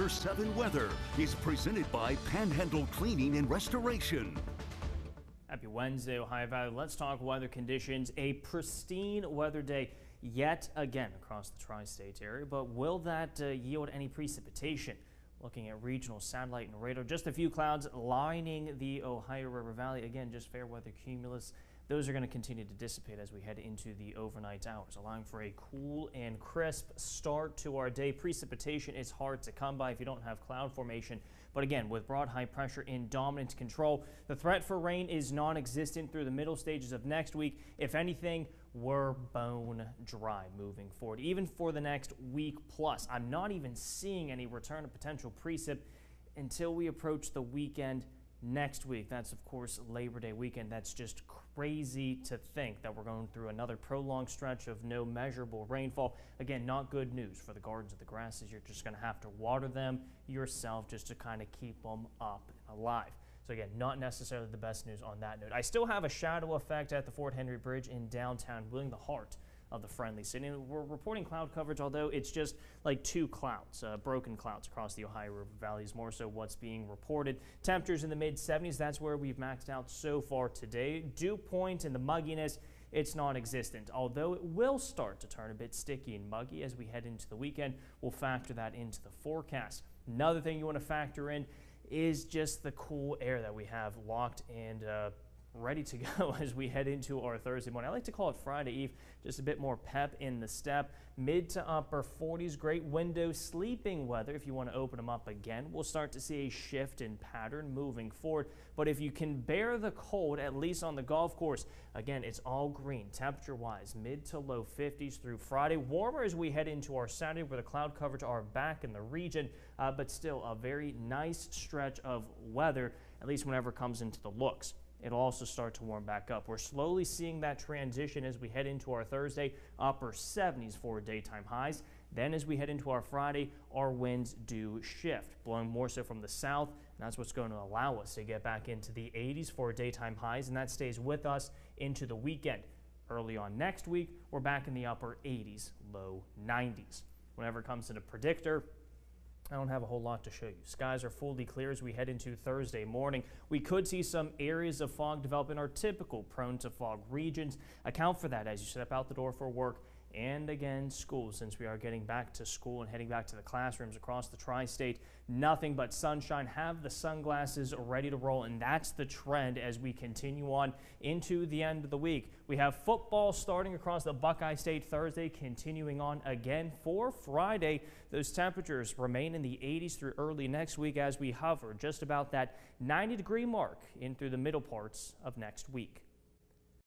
After 7 weather is presented by Panhandle Cleaning and Restoration. Happy Wednesday, Ohio Valley. Let's talk weather conditions. A pristine weather day yet again across the tri-state area, but will that yield any precipitation? Looking at regional satellite and radar, just a few clouds lining the Ohio River Valley. Again, just fair weather cumulus. Those are going to continue to dissipate as we head into the overnight hours, allowing for a cool and crisp start to our day. Precipitation is hard to come by if you don't have cloud formation. But again, with broad high pressure in dominant control, the threat for rain is non-existent through the middle stages of next week. If anything, we're bone dry moving forward. Even for the next week plus, I'm not even seeing any return of potential precip until we approach the weekend next week. That's, of course, Labor Day weekend. That's just crazy to think that we're going through another prolonged stretch of no measurable rainfall. Again, not good news for the gardens of the grasses. You're just going to have to water them yourself just to kind of keep them up and alive. So again, not necessarily the best news on that note. I still have a shadow effect at the Fort Henry Bridge in downtown Wheeling, the heart of the Friendly City. And we're reporting cloud coverage, although it's just like 2 clouds, broken clouds across the Ohio River Valley is more so what's being reported. Temperatures in the mid-70s, that's where we've maxed out so far today. Dew point and the mugginess, it's non-existent, although it will start to turn a bit sticky and muggy as we head into the weekend. We'll factor that into the forecast. Another thing you want to factor in is just the cool air that we have locked and ready to go as we head into our Thursday morning. I like to call it Friday Eve, just a bit more pep in the step. Mid to upper 40s, great window sleeping weather. If you want to open them up again, we'll start to see a shift in pattern moving forward. But if you can bear the cold, at least on the golf course, again, it's all green temperature-wise, mid to low 50s through Friday. Warmer as we head into our Saturday where the cloud coverage are back in the region, but still a very nice stretch of weather, at least whenever it comes into the looks. It'll also start to warm back up. We're slowly seeing that transition as we head into our Thursday, upper 70s for daytime highs. Then as we head into our Friday, our winds do shift, blowing more so from the south, and that's what's going to allow us to get back into the 80s for daytime highs, and that stays with us into the weekend. Early on next week, we're back in the upper 80s, low 90s. Whenever it comes to the predictor, I don't have a whole lot to show you. Skies are fully clear as we head into Thursday morning. We could see some areas of fog develop in our typical prone to fog regions. Account for that as you step out the door for work and again school, since we are getting back to school and heading back to the classrooms across the tri-state. Nothing but sunshine. Have the sunglasses ready to roll, and that's the trend as we continue on into the end of the week. We have football starting across the Buckeye State Thursday, continuing on again for Friday. Those temperatures remain in the 80s through early next week as we hover just about that 90-degree mark in through the middle parts of next week.